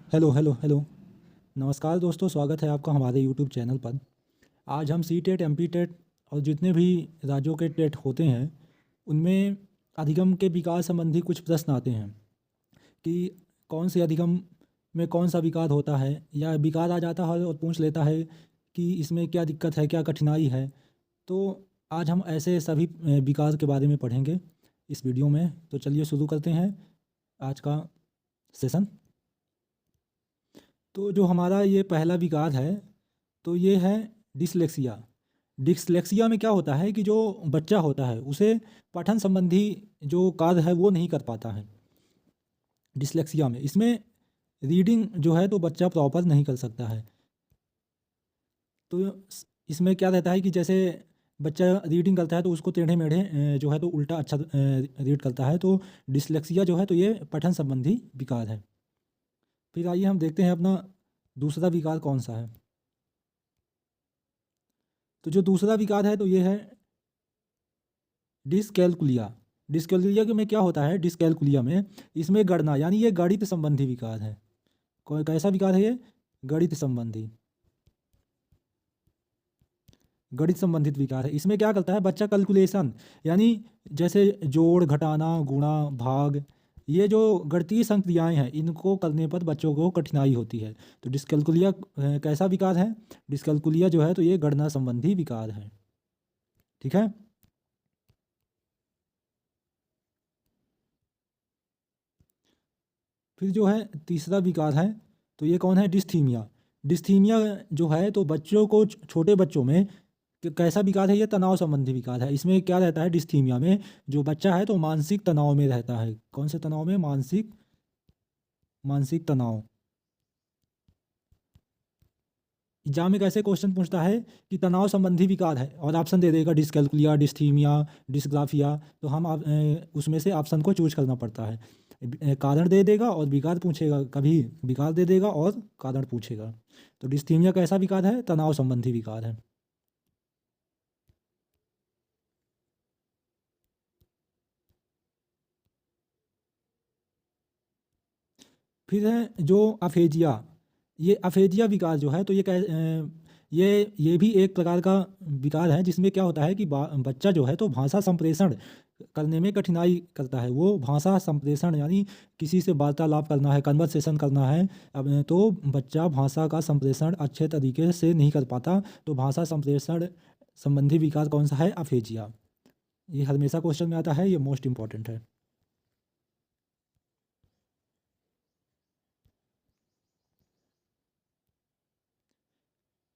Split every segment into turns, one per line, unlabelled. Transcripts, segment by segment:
Hello hello hello. नमस्कार दोस्तों, स्वागत है आपका हमारे यूट्यूब चैनल पर। आज हम C TET, M P TET और जितने भी राज्यों के टेट होते हैं उनमें अधिगम के विकास संबंधी कुछ प्रश्न आते हैं कि कौन से अधिगम में कौन सा विकार होता है, या विकार आ जाता है और पूछ लेता है कि इसमें क्या दिक्कत है, क्या कठिनाई है। तो आज हम ऐसे सभी विकार के बारे में पढ़ेंगे इस वीडियो में। तो चलिए शुरू करते हैं आज का सेशन। तो जो हमारा ये पहला विकार है तो ये है डिसलेक्सिया। डिसलेक्सिया में क्या होता है कि जो बच्चा होता है उसे पठन संबंधी जो कार्य है वो नहीं कर पाता है। डिसलेक्सिया में इसमें रीडिंग जो है तो बच्चा प्रॉपर नहीं कर सकता है। तो इसमें क्या रहता है कि जैसे बच्चा रीडिंग करता है तो उसको टेढ़े मेढ़े जो है तो उल्टा अच्छा रीड करता है। तो डिसलेक्सिया जो है तो ये पठन संबंधी विकार है। फिर आइए हम देखते हैं अपना दूसरा विकार कौन सा है। तो जो दूसरा विकार है तो ये है डिसकैलकुलिया। डिसकैलकुलिया में क्या होता है, डिसकैलकुलिया में इसमें गणना यानी ये गणित संबंधी विकार है। कैसा विकार है ये? गणित संबंधी, गणित संबंधित विकार है। इसमें क्या करता है बच्चा, कैलकुलेशन यानी जैसे जोड़, घटाना, गुणा, भाग, ये जो गणितीय संक्रियाएं हैं इनको करने पर बच्चों को कठिनाई होती है। तो डिसकैलकुलिया कैसा विकार है? डिसकैलकुलिया जो है तो ये गणना संबंधी विकार है। ठीक है। फिर जो है तीसरा विकार है तो ये कौन है? डिस्थीमिया। डिस्थीमिया जो है तो बच्चों को, छोटे बच्चों में कैसा विकार है? ये तनाव संबंधी विकार है। इसमें क्या रहता है डिस्थीमिया में? जो बच्चा है तो मानसिक तनाव में रहता है। कौन से तनाव में? मानसिक, मानसिक तनाव। एग्जाम में कैसे क्वेश्चन पूछता है कि तनाव संबंधी विकार है और ऑप्शन दे देगा डिसकैलकुलिया, डिस्थीमिया, डिसग्राफिया। तो हम उसमें से ऑप्शन को चूज करना पड़ता है। कारण दे देगा और विकार पूछेगा, कभी विकार दे देगा और कारण पूछेगा। तो डिस्थीमिया कैसा विकार है? तनाव संबंधी विकार है। फिर है जो अफेजिया। ये अफेजिया विकार जो है तो ये भी एक प्रकार का विकार है जिसमें क्या होता है कि बच्चा जो है तो भाषा संप्रेषण करने में कठिनाई करता है। वो भाषा संप्रेषण यानी किसी से वार्तालाप करना है, कन्वर्सेशन करना है, अब तो बच्चा भाषा का संप्रेषण अच्छे तरीके से नहीं कर पाता। तो भाषा संप्रेषण संबंधी विकार कौन सा है? अफेजिया। ये हमेशा क्वेश्चन में आता है, ये मोस्ट इंपॉर्टेंट है।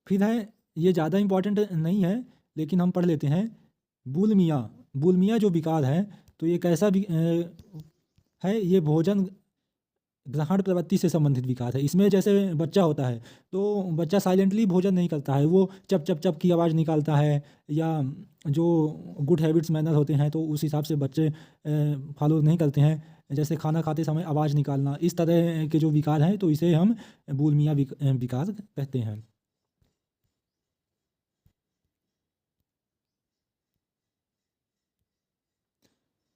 फिर है, ये ज़्यादा इम्पोर्टेंट नहीं है लेकिन हम पढ़ लेते हैं, बुलमिया। बुलमिया जो विकार है तो ये कैसा भी है? ये भोजन ग्रहण प्रवृत्ति से संबंधित विकार है। इसमें जैसे बच्चा होता है तो बच्चा साइलेंटली भोजन नहीं करता है, वो चप चप चप की आवाज़ निकालता है, या जो गुड हैबिट्स मैनर होते हैं तो उस हिसाब से बच्चे फॉलो नहीं करते हैं। जैसे खाना खाते समय आवाज़ निकालना, इस तरह के जो विकार हैं तो इसे हम बुलमिया विकार कहते हैं।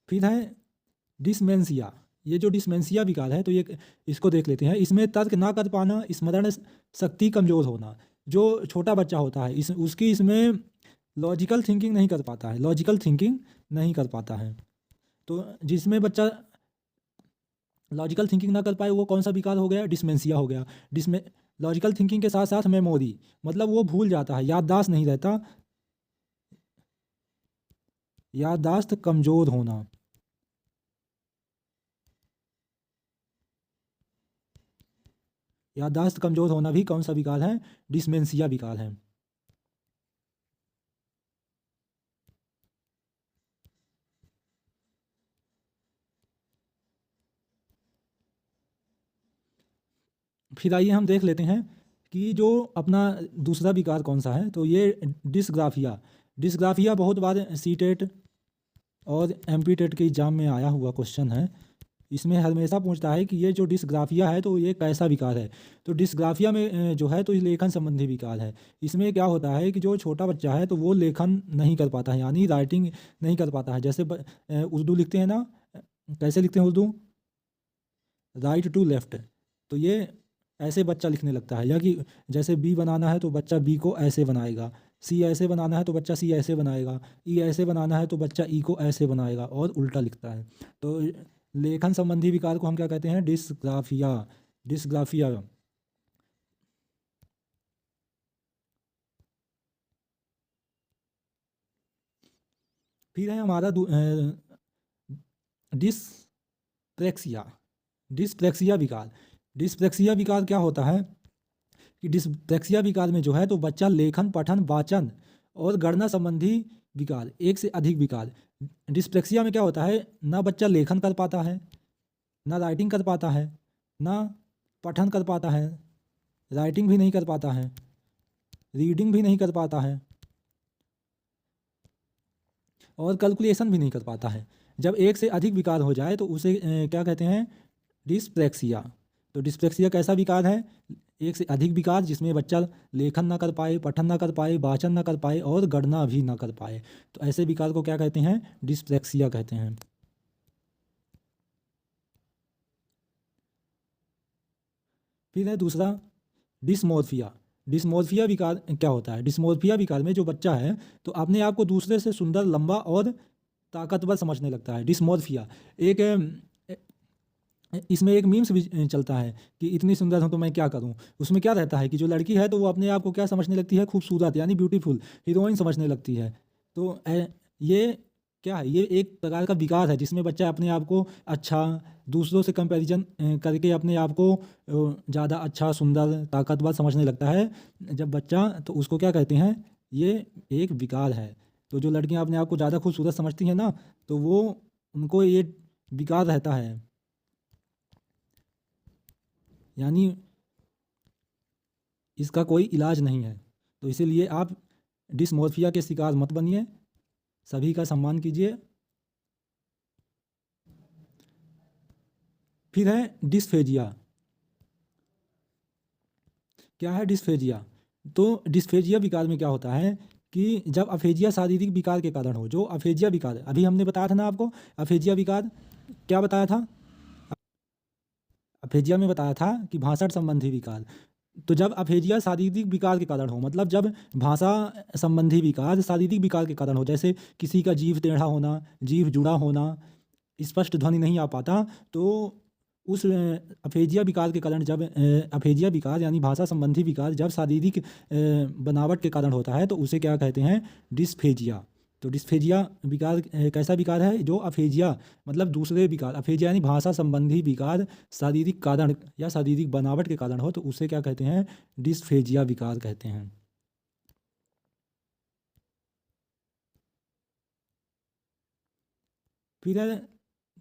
फिर है डिसमेंसिया। ये जो डिसमेंसिया विकार है तो ये, इसको देख लेते हैं। इसमें तर्क ना कर पाना, स्मरण शक्ति कमज़ोर होना। जो छोटा बच्चा होता है उसकी इसमें लॉजिकल थिंकिंग नहीं कर पाता है, लॉजिकल थिंकिंग नहीं कर पाता है। तो जिसमें बच्चा लॉजिकल थिंकिंग ना कर पाए वो कौन सा विकार हो गया? डिसमेंसिया हो गया। डिसमें लॉजिकल थिंकिंग के साथ साथ मेमोरी, मतलब वो भूल जाता है, याददाश्त नहीं रहता, याददाश्त कमज़ोर होना। याददाश्त कमज़ोर होना भी कौन सा विकार है? डिसमेंसिया विकार है। फिर आइए हम देख लेते हैं कि जो अपना दूसरा विकार कौन सा है। तो ये डिसग्राफिया। डिसग्राफिया बहुत बार सी टेट और एम पी टेट के एग्जाम में आया हुआ क्वेश्चन है। इसमें हमेशा पूछता है कि ये जो डिसग्राफिया है तो ये कैसा विकार है। तो डिसग्राफिया में जो है तो ये लेखन संबंधी विकार है। इसमें क्या होता है कि जो छोटा बच्चा है तो वो लेखन नहीं कर पाता है, यानी राइटिंग नहीं कर पाता है। जैसे उर्दू लिखते हैं ना, कैसे लिखते हैं उर्दू? Right to left. तो ये ऐसे बच्चा लिखने लगता है, या कि जैसे बी बनाना है तो बच्चा बी को ऐसे बनाएगा, सी ऐसे बनाना है तो बच्चा सी ऐसे बनाएगा, ई ऐसे बनाना है तो बच्चा ई को ऐसे बनाएगा और उल्टा लिखता है। तो लेखन संबंधी विकार को हम क्या कहते हैं? डिस्ग्राफिया। डिस्ग्राफिया। फिर है हमारा डिसप्रेक्सिया। डिसप्रेक्सिया विकार। डिसप्रेक्सिया विकार क्या होता है कि डिसप्रेक्सिया विकार में जो है तो बच्चा लेखन, पठन, वाचन और गणना संबंधी विकार, एक से अधिक विकार। डिसप्रेक्सिया में क्या होता है, ना बच्चा लेखन कर पाता है, ना राइटिंग कर पाता है, ना पठन कर पाता है, राइटिंग भी नहीं कर पाता है, रीडिंग भी नहीं कर पाता है और कैलकुलेशन भी नहीं कर पाता है। जब एक से अधिक विकार हो जाए तो उसे क्या कहते हैं? डिसप्रेक्सिया। तो डिसप्रेक्सिया कैसा विकार है? एक से अधिक विकार जिसमें बच्चा लेखन ना कर पाए, पठन ना कर पाए, वाचन ना कर पाए और गणना भी ना कर पाए, तो ऐसे विकार को क्या कहते हैं? डिसप्रेक्सिया कहते हैं। फिर है दूसरा डिसमोर्फिया। डिसमोर्फिया विकार क्या होता है? डिसमोर्फिया विकार में जो बच्चा है तो अपने आप को दूसरे से सुंदर, लंबा और ताकतवर समझने लगता है। डिसमोर्फिया एक इसमें एक मीम्स भी चलता है कि इतनी सुंदर हूँ तो मैं क्या करूँ। उसमें क्या रहता है कि जो लड़की है तो वो अपने आप को क्या समझने लगती है? खूबसूरत, यानी ब्यूटीफुल, हीरोइन समझने लगती है। तो ये क्या है? ये एक प्रकार का विकार है जिसमें बच्चा अपने आप को अच्छा, दूसरों से कंपैरिजन करके अपने आप को ज़्यादा अच्छा, सुंदर, ताकतवर समझने लगता है जब बच्चा, तो उसको क्या कहते हैं? ये एक विकार है। तो जो लड़कियां अपने आप को ज़्यादा खूबसूरत समझती हैं ना, तो वो, उनको ये विकार रहता है, यानी इसका कोई इलाज नहीं है। तो इसीलिए आप डिसमोर्फिया के शिकार मत बनिए, सभी का सम्मान कीजिए। फिर है डिस्फेजिया। क्या है डिस्फेजिया? तो डिस्फेजिया विकार में क्या होता है कि जब अफेजिया शारीरिक विकार के कारण हो, जो अफेजिया विकार अभी हमने बताया था ना आपको, अफेजिया विकार क्या बताया था? अफेजिया में बताया था कि भाषण संबंधी विकार। तो जब अफेजिया शारीरिक विकार के कारण हो, मतलब जब भाषा संबंधी विकार शारीरिक विकार के कारण हो, जैसे किसी का जीभ टेढ़ा होना, जीभ जुड़ा होना, स्पष्ट ध्वनि नहीं आ पाता, तो उस अफेजिया विकार के कारण, जब अफेजिया विकार यानी भाषा संबंधी विकार जब शारीरिक बनावट के कारण होता है तो उसे क्या कहते हैं? डिस्फेजिया। तो डिस्फेजिया विकार कैसा विकार है? जो अफेजिया मतलब दूसरे विकार, अफेजिया यानी भाषा संबंधी विकार शारीरिक कारण या शारीरिक बनावट के कारण हो तो उसे क्या कहते हैं? डिस्फेजिया विकार कहते हैं। फिर है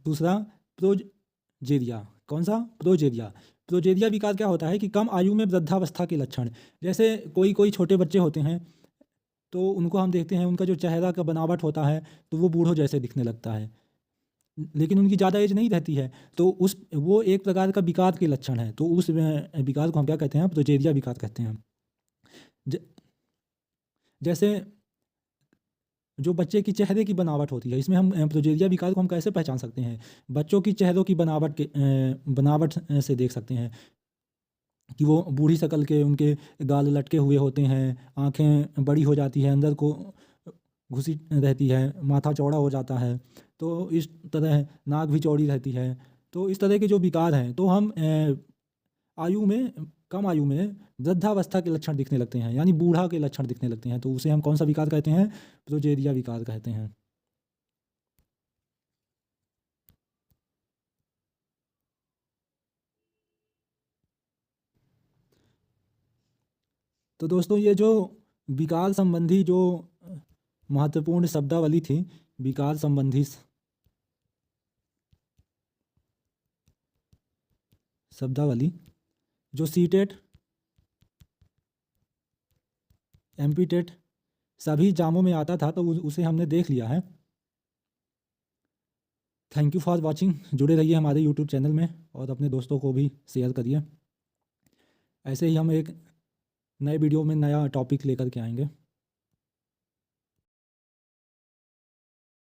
दूसरा प्रोजेरिया। कौन सा? प्रोजेरिया। प्रोजेरिया विकार क्या होता है कि कम आयु में वृद्धावस्था के लक्षण, जैसे कोई कोई छोटे बच्चे होते हैं तो उनको हम देखते हैं, उनका जो चेहरा का बनावट होता है तो वो बूढ़ों जैसे दिखने लगता है, लेकिन उनकी ज़्यादा एज नहीं रहती है, तो उस वो एक प्रकार का विकार के लक्षण है, तो उस विकार को हम क्या कहते हैं? प्रोजेरिया विकार कहते हैं। ज, जैसे जो बच्चे की चेहरे की बनावट होती है, इसमें हम प्रोजेरिया विकार को हम कैसे पहचान सकते हैं? बच्चों की चेहरों की बनावट से देख सकते हैं कि वो बूढ़ी शक्ल के, उनके गाल लटके हुए होते हैं, आंखें बड़ी हो जाती है, अंदर को घुसी रहती है, माथा चौड़ा हो जाता है, तो इस तरह नाक भी चौड़ी रहती है। तो इस तरह के जो विकार हैं तो हम आयु में, कम आयु में वृद्धावस्था के लक्षण दिखने लगते हैं, यानी बूढ़ा के लक्षण दिखने लगते हैं, तो उसे हम कौन सा विकार कहते हैं? प्रोजेरिया विकार कहते हैं। तो दोस्तों, ये जो विकार संबंधी जो महत्वपूर्ण शब्दावली थी, विकार संबंधी शब्दावली, जो सीटेट, एमपीटेट सभी एग्जामों में आता था, तो उसे हमने देख लिया है। Thank you for watching. जुड़े रहिए हमारे यूट्यूब चैनल में और अपने दोस्तों को भी शेयर करिए। ऐसे ही हम एक नए वीडियो में नया टॉपिक लेकर के आएंगे।